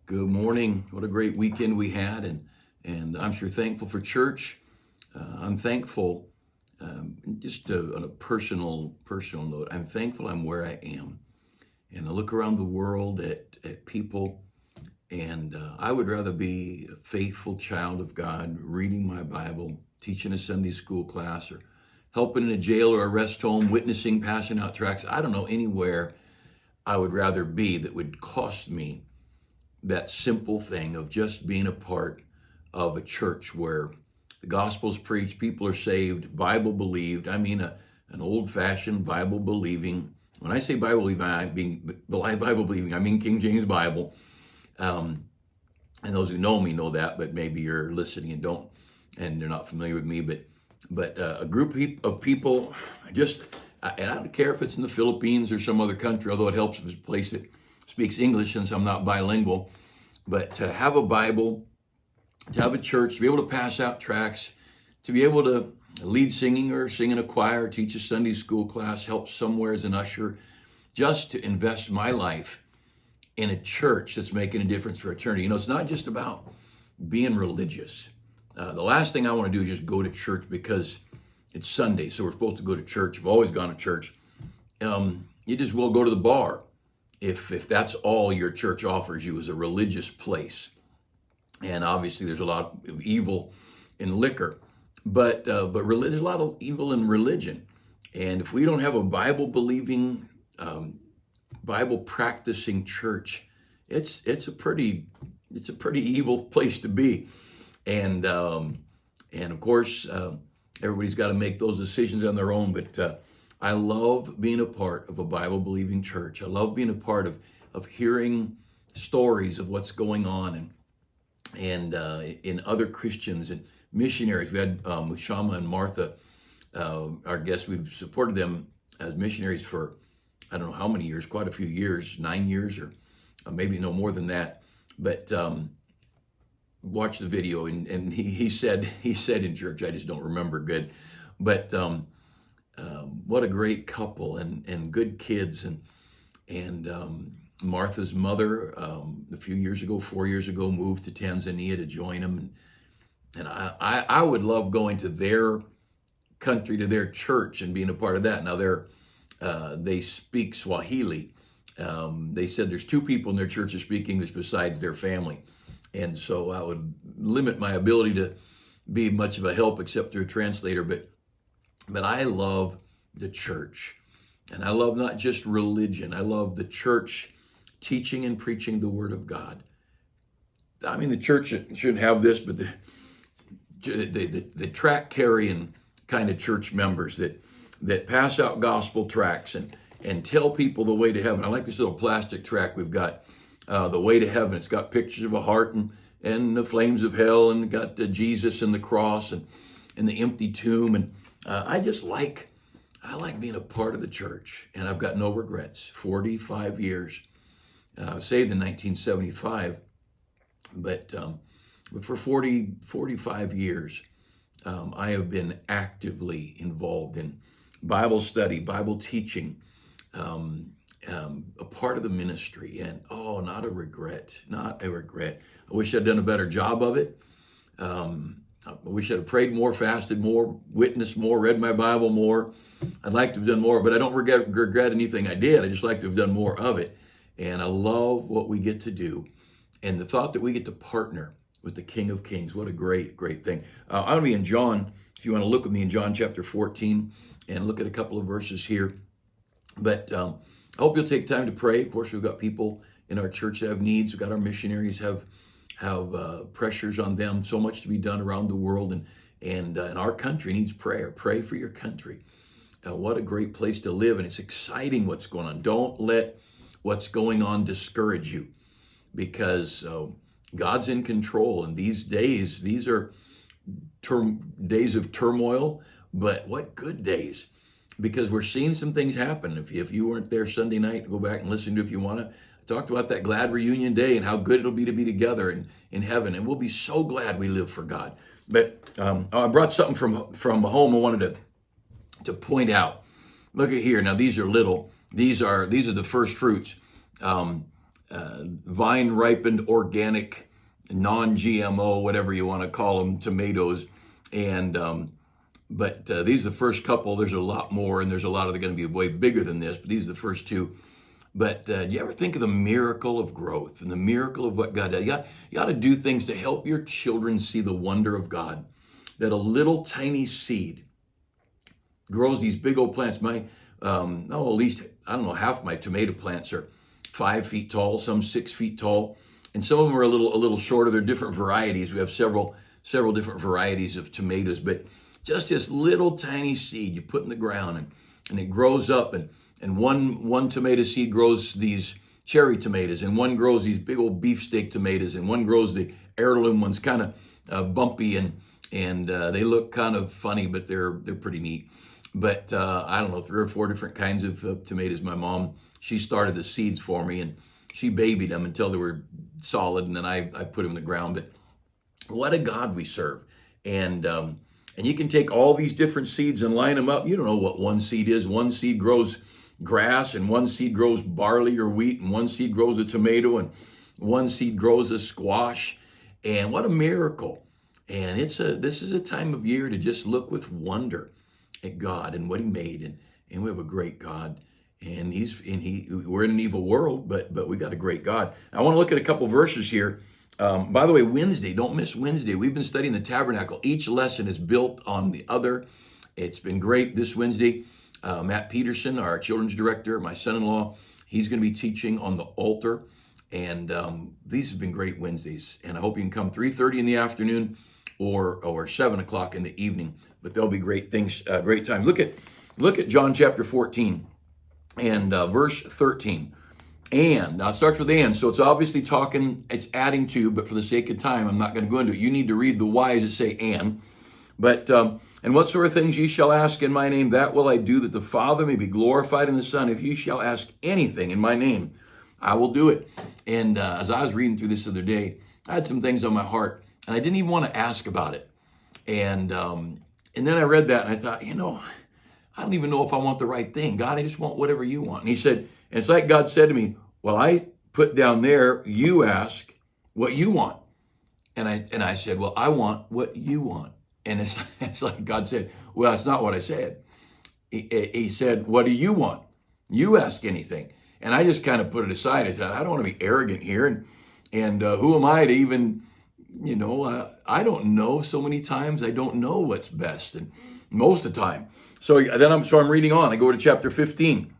Good morning. What a great weekend we had, and I'm sure thankful for church. I'm thankful, on a personal note. I'm thankful I'm where I am, and I look around the world at people, and I would rather be a faithful child of God, reading my Bible, teaching a Sunday school class, or helping in a jail or a rest home, witnessing, passing out tracts. I don't know anywhere I would rather be that would cost me that simple thing of just being a part of a church where the gospel's preached, people are saved, Bible believed. I mean, an old-fashioned Bible believing. When I say Bible believing, I mean King James Bible. And those who know me know that, but maybe you're listening and don't, and they're not familiar with me. But a group of people, and I don't care if it's in the Philippines or some other country, although it helps if it's a place that speaks English since I'm not bilingual. But to have a Bible, to have a church, to be able to pass out tracts, to be able to lead singing or sing in a choir, teach a Sunday school class, help somewhere as an usher, just to invest my life in a church that's making a difference for eternity. You know, it's not just about being religious. The last thing I want to do is just go to church because it's Sunday, so we're supposed to go to church. I've always gone to church. You just will go to the bar if that's all your church offers you is a religious place. And obviously there's a lot of evil in liquor, but there's a lot of evil in religion. And if we don't have a Bible believing, Bible practicing church, it's a pretty evil place to be. And of course, everybody's got to make those decisions on their own. But I love being a part of a Bible believing church. I love being a part of hearing stories of what's going on and in other Christians and missionaries. We had Shama and Martha, our guests. We've supported them as missionaries for I don't know how many years, quite a few years, 9 years or maybe no more than that. But watch the video, and he said in church, I just don't remember good, but what a great couple and good kids, and Martha's mother a few years ago, 4 years ago, moved to Tanzania to join them, and I would love going to their country, to their church, and being a part of that. Now they speak Swahili. They said there's 2 people in their church that speak English besides their family. And so I would limit my ability to be much of a help except through a translator. But I love the church. And I love not just religion. I love the church teaching and preaching the word of God. I mean, the church shouldn't have this, but the tract carrying kind of church members that pass out gospel tracts and tell people the way to heaven. I like this little plastic tract we've got, the way to heaven. It's got pictures of a heart and the flames of hell, and got Jesus and the cross and the empty tomb. And I like being a part of the church, and I've got no regrets. 45 years, saved in 1975, but for 45 years, I have been actively involved in Bible study, Bible teaching, a part of the ministry, and not a regret. I wish I'd done a better job of it. I wish I'd have prayed more, fasted more, witnessed more, read my Bible more. I'd like to have done more, but I don't regret anything I did. I just like to have done more of it. And I love what we get to do. And the thought that we get to partner with the King of Kings, what a great, great thing. I'm going to be in John, if you want to look with me in John chapter 14 and look at a couple of verses here. But I hope you'll take time to pray. Of course, we've got people in our church that have needs. We've got our missionaries have pressures on them, so much to be done around the world, and our country needs prayer. Pray for your country. What a great place to live, and it's exciting what's going on. Don't let what's going on discourage you, because God's in control. And these days, these are days of turmoil, but what good days, because we're seeing some things happen. If you weren't there Sunday night, go back and listen to it if you want to. Talked about that glad reunion day and how good it'll be to be together in heaven. And we'll be so glad we live for God. But I brought something from home I wanted to point out. Look at here. Now, these are little. These are the first fruits. vine ripened organic, non-GMO, whatever you want to call them, tomatoes. And but these are the first couple. There's a lot more, and there's a lot of, they're going to be way bigger than this, but these are the first two. But do you ever think of the miracle of growth and the miracle of what God does? You ought to do things to help your children see the wonder of God. That a little tiny seed grows these big old plants. At least, I don't know, half my tomato plants are 5 feet tall, some 6 feet tall, and some of them are a little shorter. They're different varieties. We have several different varieties of tomatoes, but just this little tiny seed you put in the ground, and it grows up, and one tomato seed grows these cherry tomatoes, and one grows these big old beefsteak tomatoes, and one grows the heirloom ones, kind of bumpy, and they look kind of funny, but they're pretty neat. But I don't know, 3 or 4 different kinds of tomatoes. My mom, she started the seeds for me, and she babied them until they were solid, and then I put them in the ground. But what a God we serve. And you can take all these different seeds and line them up. You don't know what one seed is. One seed grows grass, and one seed grows barley or wheat, and one seed grows a tomato, and one seed grows a squash. And what a miracle. And this is a time of year to just look with wonder at God and what he made. And we have a great God. And we're in an evil world, but we got a great God. I want to look at a couple verses here. By the way, Wednesday, don't miss Wednesday. We've been studying the tabernacle. Each lesson is built on the other. It's been great. This Wednesday, Matt Peterson, our children's director, my son-in-law, he's going to be teaching on the altar. And these have been great Wednesdays. And I hope you can come 3:30 in the afternoon or 7 o'clock in the evening. But they'll be great things, great times. Look at John chapter 14 and verse 13. And now it starts with and, so it's obviously it's adding to, but for the sake of time, I'm not going to go into it. You need to read the why as it say and. But and what sort of things ye shall ask in my name, that will I do, that the Father may be glorified in the Son. If ye shall ask anything in my name, I will do it. And as I was reading through this the other day, I had some things on my heart, and I didn't even want to ask about it. And then I read that, and I thought, I don't even know if I want the right thing. God, I just want whatever you want. And he said, and it's like God said to me, well, I put down there, you ask what you want. And I said, well, I want what you want. And it's like God said, well, that's not what I said. He said, what do you want? You ask anything. And I just kind of put it aside. I thought, I don't want to be arrogant here. And who am I to even, I don't know. So many times I don't know what's best, and most of the time. So I'm reading on. I go to chapter 15,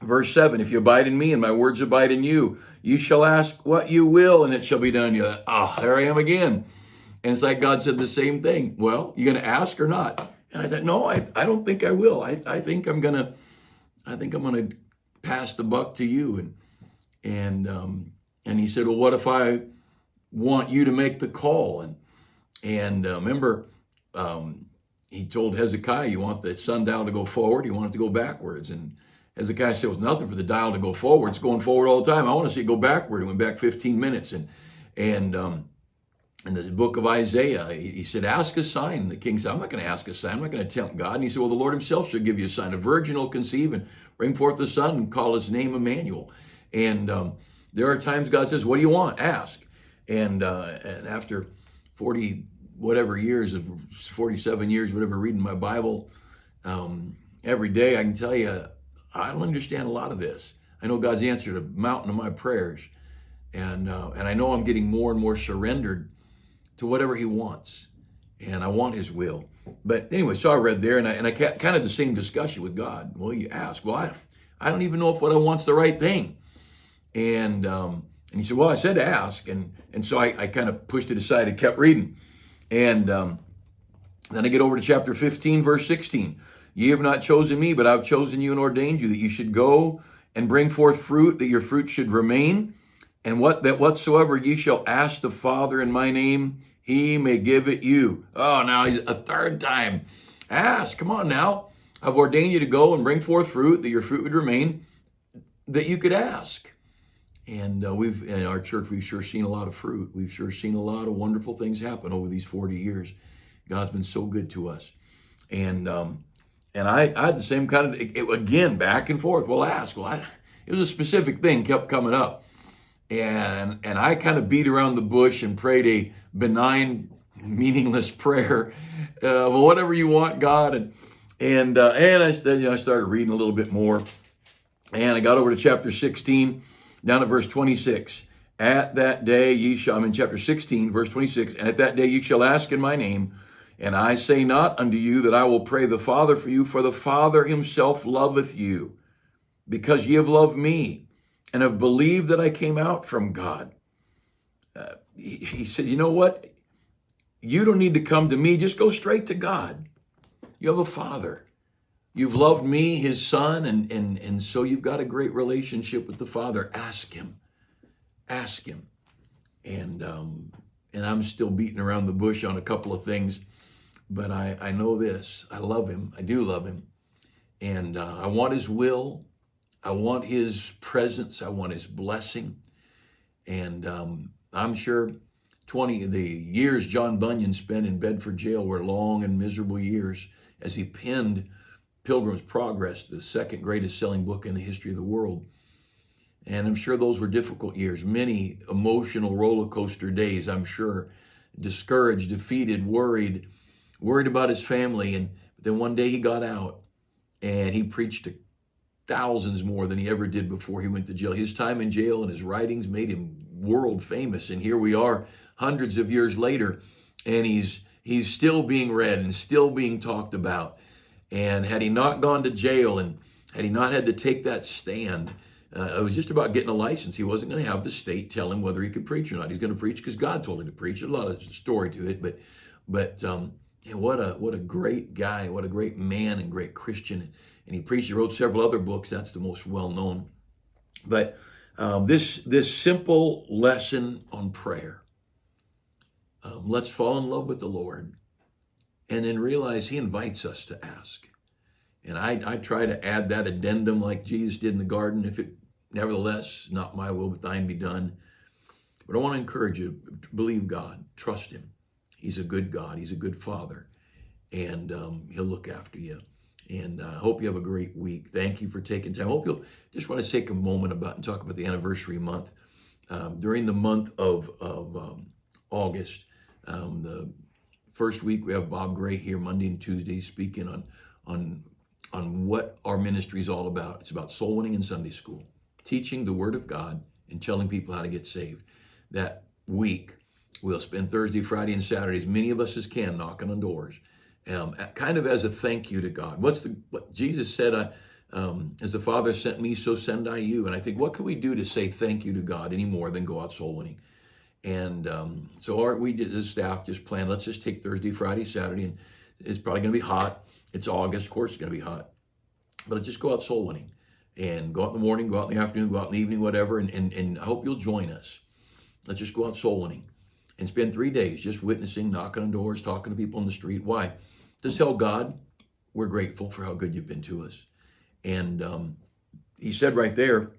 verse 7. If you abide in me and my words abide in you, you shall ask what you will, and it shall be done. You're like, there I am again. And it's like God said the same thing. Well, you going to ask or not? And I thought, no, I don't think I will. I think I'm gonna pass the buck to you. And he said, well, what if I want you to make the call? And remember, he told Hezekiah, you want the sundial to go forward, you want it to go backwards. And Hezekiah said, well, it's nothing for the dial to go forward. It's going forward all the time. I want to see it go backward. It went back 15 minutes. And in the book of Isaiah, he said, ask a sign. And the king said, I'm not going to ask a sign. I'm not going to tempt God. And he said, well, the Lord himself shall give you a sign. A virgin will conceive and bring forth the son and call his name Emmanuel. And there are times God says, what do you want? Ask. And after 47 years, whatever, reading my Bible every day, I can tell you, I don't understand a lot of this. I know God's answered a mountain of my prayers. And I know I'm getting more and more surrendered to whatever he wants. And I want his will. But anyway, so I read there, and I kind of the same discussion with God. Well, you ask, well, I don't even know if what I want's the right thing. And he said, well, I said to ask. And so I kind of pushed it aside and kept reading. And then I get over to chapter 15, verse 16. Ye have not chosen me, but I've chosen you and ordained you, that you should go and bring forth fruit, that your fruit should remain. And whatsoever ye shall ask the Father in my name, he may give it you. Oh, now a third time. Ask, come on now. I've ordained you to go and bring forth fruit, that your fruit would remain, that you could ask. And in our church, we've sure seen a lot of fruit. We've sure seen a lot of wonderful things happen over these 40 years. God's been so good to us. And I had the same kind of, again, back and forth. Well, ask. Well, it was a specific thing kept coming up. and I kind of beat around the bush and prayed a benign, meaningless prayer. Well, whatever you want, God. And I started reading a little bit more, and I got over to chapter 16, down at verse 26. At that day ye shall, I'm in chapter 16, verse 26, and at that day ye shall ask in my name, and I say not unto you that I will pray the Father for you, for the Father himself loveth you, because ye have loved me, and have believed that I came out from God. He said, you know what? You don't need to come to me. Just go straight to God. You have a Father. You've loved me, his son, and so you've got a great relationship with the Father. Ask him. Ask him. And I'm still beating around the bush on a couple of things, but I know this. I love him. I do love him. And I want his will. I want his presence. I want his blessing. And I'm sure the years John Bunyan spent in Bedford jail were long and miserable years as he penned Pilgrim's Progress, the second greatest selling book in the history of the world. And I'm sure those were difficult years, many emotional roller coaster days, I'm sure, discouraged, defeated, worried about his family. And then one day he got out and he preached to thousands more than he ever did before he went to jail. His time in jail and his writings made him world famous. And here we are hundreds of years later, and he's still being read and still being talked about. And had he not gone to jail and had he not had to take that stand, it was just about getting a license. He wasn't going to have the state tell him whether he could preach or not. He's going to preach because God told him to preach. There's a lot of story to it, but what a great guy, what a great man and great Christian. And he preached. He wrote several other books. That's the most well known. But this simple lesson on prayer. Let's fall in love with the Lord, and then realize he invites us to ask. And I try to add that addendum like Jesus did in the garden. If it, nevertheless, not my will, but thine be done. But I want to encourage you to believe God, trust him. He's a good God. He's a good Father, and he'll look after you. And I hope you have a great week. Thank you for taking time. I hope you'll just want to take a moment and talk about the anniversary month. During the month of August, the first week we have Bob Gray here Monday and Tuesday speaking on what our ministry is all about. It's about soul winning in Sunday school, teaching the Word of God and telling people how to get saved. That week we'll spend Thursday, Friday, and Saturday, as many of us as can, knocking on doors, kind of as a thank you to God. What Jesus said, as the Father sent me, so send I you. And I think, what can we do to say thank you to God any more than go out soul winning? And so we did, as staff, just planned, let's just take Thursday, Friday, Saturday, and it's probably going to be hot. It's August, of course it's going to be hot. But just go out soul winning and go out in the morning, go out in the afternoon, go out in the evening, whatever. And I hope you'll join us. Let's just go out soul winning and spend 3 days just witnessing, knocking on doors, talking to people on the street. Why? Just tell God we're grateful for how good you've been to us. And he said right there,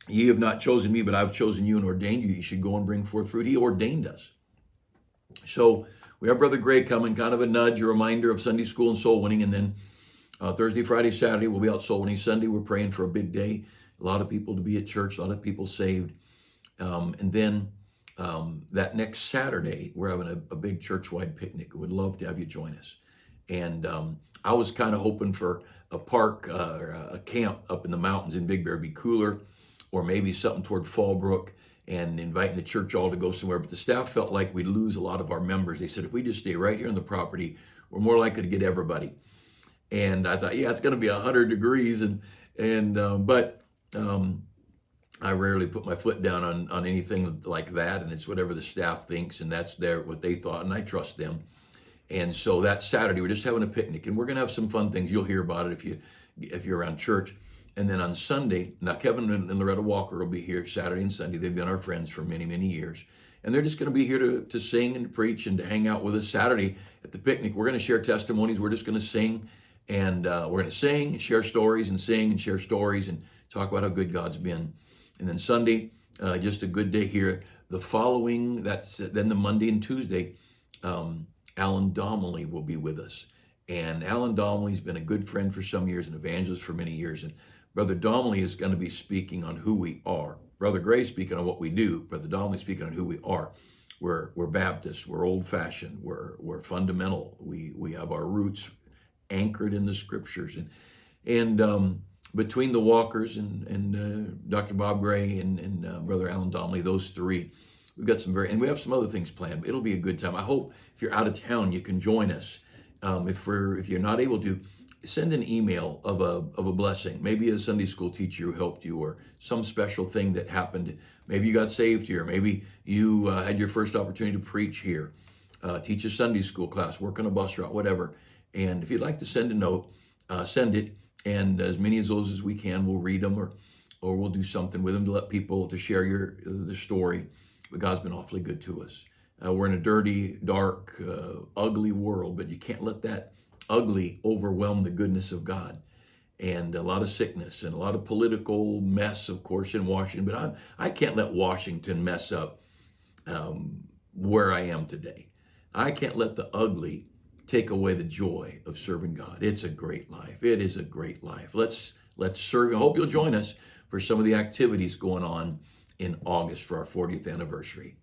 ye have not chosen me, but I've chosen you and ordained you. You should go and bring forth fruit. He ordained us. So we have Brother Gray coming, kind of a nudge, a reminder of Sunday school and soul winning. And then Thursday, Friday, Saturday, we'll be out soul winning. Sunday, we're praying for a big day. A lot of people to be at church, a lot of people saved. And then that next Saturday, we're having a big church-wide picnic. Would love to have you join us. And I was kind of hoping for a park or a camp up in the mountains in Big Bear be cooler, or maybe something toward Fallbrook, and inviting the church all to go somewhere. But the staff felt like we'd lose a lot of our members. They said, if we just stay right here on the property, we're more likely to get everybody. And I thought, yeah, it's going to be 100 degrees. But I rarely put my foot down on anything like that. And it's whatever the staff thinks, and that's what they thought, and I trust them. And so that Saturday, we're just having a picnic, and we're going to have some fun things. You'll hear about it if you're around church. And then on Sunday, now Kevin and Loretta Walker will be here Saturday and Sunday. They've been our friends for many, many years. And they're just going to be here to sing and to preach and to hang out with us. Saturday at the picnic, we're going to share testimonies. We're just going to sing, and we're going to sing, share stories, and sing and share stories and talk about how good God's been. And then Sunday, just a good day here. The following, then the Monday and Tuesday, Alan Donnelly will be with us. And Alan Donnelly's been a good friend for some years, an evangelist for many years. And Brother Donnelly is going to be speaking on who we are. Brother Gray speaking on what we do, Brother Donnelly speaking on who we are. We're Baptist, we're old-fashioned, we're fundamental. We have our roots anchored in the scriptures. And between the Walkers and Dr. Bob Gray and Brother Alan Donnelly, those three, we've got and we have some other things planned. It'll be a good time. I hope if you're out of town, you can join us. If you're not able to, send an email of a blessing. Maybe a Sunday school teacher who helped you, or some special thing that happened. Maybe you got saved here. Maybe you had your first opportunity to preach here, teach a Sunday school class, work on a bus route, whatever. And if you'd like to send a note, send it. And as many of those as we can, we'll read them, or we'll do something with them to let people to share the story. But God's been awfully good to us. We're in a dirty, dark, ugly world, but you can't let that ugly overwhelm the goodness of God. And a lot of sickness and a lot of political mess, of course, in Washington. But I can't let Washington mess up where I am today. I can't let the ugly take away the joy of serving God. It's a great life. It is a great life. Let's serve. I hope you'll join us for some of the activities going on in August for our 40th anniversary.